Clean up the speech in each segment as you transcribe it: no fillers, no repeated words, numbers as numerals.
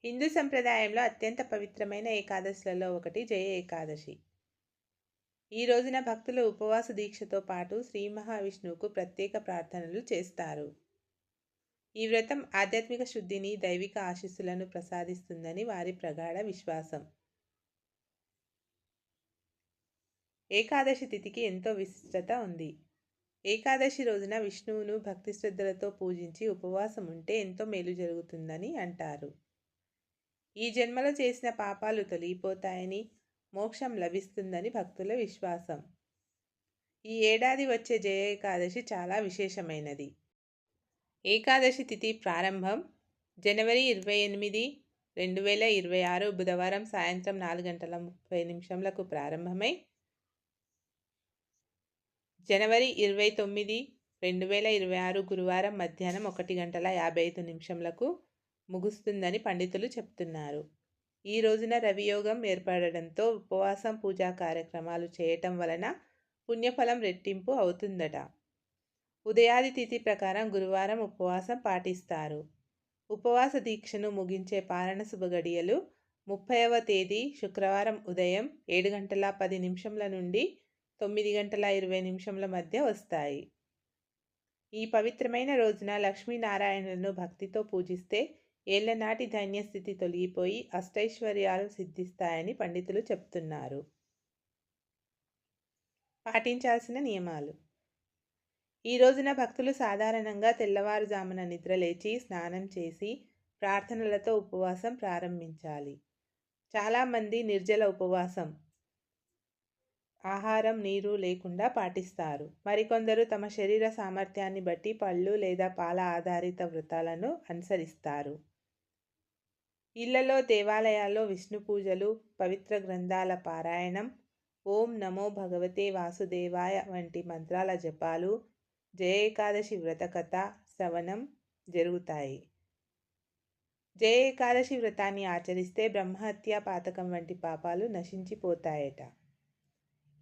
హిందూ సంప్రదాయంలో అత్యంత పవిత్రమైన ఏకాదశులలో ఒకటి జయ ఏకాదశి. ఈ రోజున భక్తులు ఉపవాస దీక్షతో పాటు శ్రీ మహావిష్ణువుకు ప్రత్యేక ప్రార్థనలు చేస్తారు. ఈ వ్రతం ఆధ్యాత్మిక శుద్ధిని, దైవిక ఆశీస్సులను ప్రసాదిస్తుందని వారి ప్రగాఢ విశ్వాసం. ఏకాదశి తిథికి ఎంతో విశిష్టత ఉంది. ఏకాదశి రోజున విష్ణువును భక్తి శ్రద్ధలతో పూజించి ఉపవాసం ఉంటే ఎంతో మేలు జరుగుతుందని అంటారు. ఈ జన్మలో చేసిన పాపాలు తొలగిపోతాయని, మోక్షం లభిస్తుందని భక్తుల విశ్వాసం. ఈ ఏడాది వచ్చే జయ ఏకాదశి చాలా విశేషమైనది. ఏకాదశి తిథి ప్రారంభం జనవరి 28, 2026 బుధవారం సాయంత్రం 4:30 ప్రారంభమై జనవరి 29, 2026 గురువారం మధ్యాహ్నం 1:55 ముగుస్తుందని పండితులు చెప్తున్నారు. ఈ రోజున రవియోగం ఏర్పడడంతో ఉపవాసం, పూజా కార్యక్రమాలు చేయటం వలన పుణ్యఫలం రెట్టింపు అవుతుందట. ఉదయాది తిథి ప్రకారం గురువారం ఉపవాసం పాటిస్తారు. ఉపవాస దీక్షను ముగించే పారణ శుభ గడియలు 30వ తేదీ శుక్రవారం ఉదయం 7:10 నుండి 9:20 మధ్య వస్తాయి. ఈ పవిత్రమైన రోజున లక్ష్మీనారాయణులను భక్తితో పూజిస్తే ఏళ్లనాటి ధైన్యస్థితి తొలగిపోయి అష్టైశ్వర్యాలు సిద్ధిస్తాయని పండితులు చెప్తున్నారు. పాటించాల్సిన నియమాలు. ఈ రోజున భక్తులు సాధారణంగా తెల్లవారుజామున నిద్రలేచి స్నానం చేసి ప్రార్థనలతో ఉపవాసం ప్రారంభించాలి. చాలామంది నిర్జల ఉపవాసం, ఆహారం, నీరు లేకుండా పాటిస్తారు. మరికొందరు తమ శరీర సామర్థ్యాన్ని బట్టి పళ్ళు లేదా పాల ఆధారిత వ్రతాలను అనుసరిస్తారు. ఇళ్లలో, దేవాలయాల్లో విష్ణు పూజలు, పవిత్ర గ్రంథాల పారాయణం, ఓం నమో భగవతే వాసుదేవాయ వంటి మంత్రాల జపాలు, జయ ఏకాదశి వ్రతకథ శ్రవణం జరుగుతాయి. జయ ఏకాదశి వ్రతాన్ని ఆచరిస్తే బ్రహ్మహత్య, పాతకం వంటి పాపాలు నశించిపోతాయట.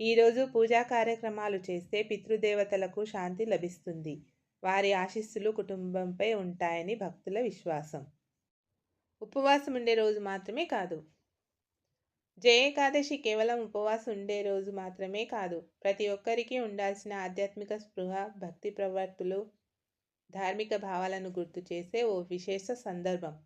ఈరోజు పూజా కార్యక్రమాలు చేస్తే పితృదేవతలకు శాంతి లభిస్తుంది. వారి ఆశీస్సులు కుటుంబంపై ఉంటాయని భక్తుల విశ్వాసం. ఉపవాసం ఉండే రోజు మాత్రమే కాదు. జయ ఏకాదశి కేవలం ఉపవాసం ఉండే రోజు మాత్రమే కాదు. ప్రతి ఒక్కరికి ఉండాల్సిన ఆధ్యాత్మిక స్పృహ, భక్తి ప్రవర్తులు, ధార్మిక భావాలను గుర్తు చేసే ఓ విశేష సందర్భం.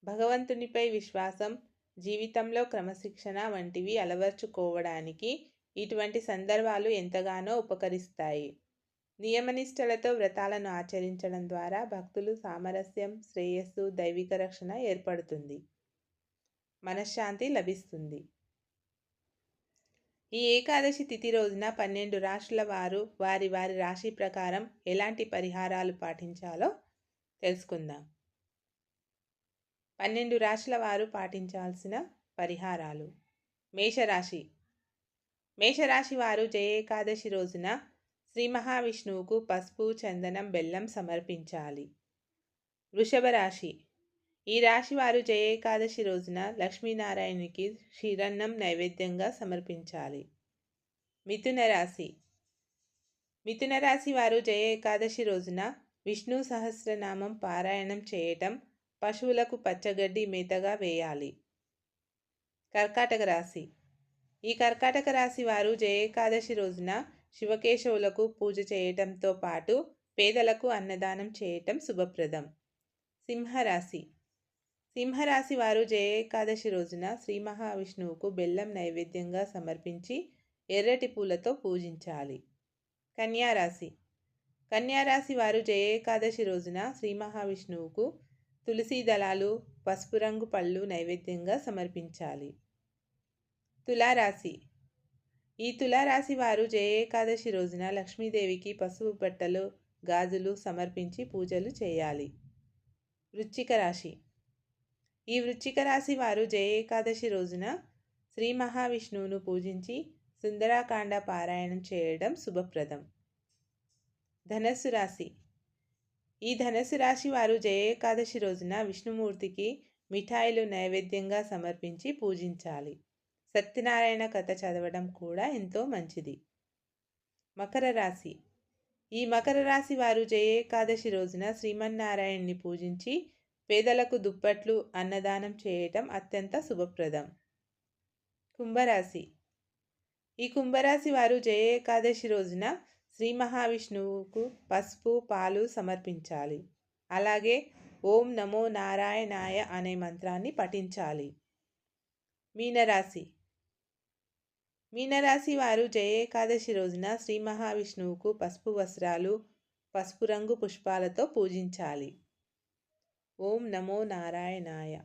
భగవంతునిపై విశ్వాసం, జీవితంలో క్రమశిక్షణ వంటివి అలవర్చుకోవడానికి ఇటువంటి సందర్భాలు ఎంతగానో ఉపకరిస్తాయి. నియమనిష్టలతో వ్రతాలను ఆచరించడం ద్వారా భక్తులు సామరస్యం, శ్రేయస్సు, దైవిక రక్షణ ఏర్పడుతుంది. మనశ్శాంతి లభిస్తుంది. ఈ ఏకాదశి తిథి రోజున 12 రాశుల వారు వారి వారి రాశి ప్రకారం ఎలాంటి పరిహారాలు పాటించాలో తెలుసుకుందాం. 12 రాశుల వారు పాటించాల్సిన పరిహారాలు. మేషరాశి. మేషరాశి వారు జయ ఏకాదశి రోజున శ్రీ మహావిష్ణువుకు పసుపు, చందనం, బెల్లం సమర్పించాలి. వృషభ రాశి. ఈ రాశి వారు జయ ఏకాదశి రోజున లక్ష్మీనారాయణునికి క్షీరన్నం నైవేద్యంగా సమర్పించాలి. మిథున రాశి. మిథున రాశి వారు జయ ఏకాదశి రోజున విష్ణు సహస్రనామం పారాయణం చేయటం, పశువులకు పచ్చగడ్డి మేతగా వేయాలి. కర్కాటక రాశి. ఈ కర్కాటక రాశి వారు జయ ఏకాదశి రోజున శివకేశవులకు పూజ చేయటంతో పాటు పేదలకు అన్నదానం చేయటం శుభప్రదం. సింహరాశి. సింహరాశి వారు జయ ఏకాదశి రోజున శ్రీ మహావిష్ణువుకు బెల్లం నైవేద్యంగా సమర్పించి ఎర్రటి పూలతో పూజించాలి. కన్యారాశి. కన్యారాశి వారు జయ ఏకాదశి రోజున శ్రీ మహావిష్ణువుకు తులసి దళాలు, పసుపు రంగు పళ్ళు నైవేద్యంగా సమర్పించాలి. తులారాశి. ఈ తులారాశి వారు జయ ఏకాదశి రోజున లక్ష్మీదేవికి పసుపు బట్టలు, గాజులు సమర్పించి పూజలు చేయాలి. వృశ్చిక రాశి. ఈ వృశ్చిక రాశి వారు జయ ఏకాదశి రోజున శ్రీ మహావిష్ణువును పూజించి సుందరాకాండ పారాయణం చేయడం శుభప్రదం. ధనస్సు రాశి. ఈ ధనస్సు రాశి వారు జయ ఏకాదశి రోజున విష్ణుమూర్తికి మిఠాయిలు నైవేద్యంగా సమర్పించి పూజించాలి. సత్యనారాయణ కథ చదవడం కూడా ఎంతో మంచిది. మకర రాశి. ఈ మకర రాశి వారు జయ ఏకాదశి రోజున శ్రీమన్నారాయణ్ణి పూజించి పేదలకు దుప్పట్లు, అన్నదానం చేయటం అత్యంత శుభప్రదం. కుంభరాశి. ఈ కుంభరాశి వారు జయ ఏకాదశి రోజున శ్రీ మహావిష్ణువుకు పసుపు, పాలు సమర్పించాలి. అలాగే ఓం నమో నారాయణాయ అనే మంత్రాన్ని పఠించాలి. మీనరాశి. మీనరాశి వారు జయ ఏకాదశి రోజున శ్రీ మహావిష్ణువుకు పసుపు వస్త్రాలు, పసుపు రంగు పుష్పాలతో పూజించాలి. ఓం నమో నారాయణాయ.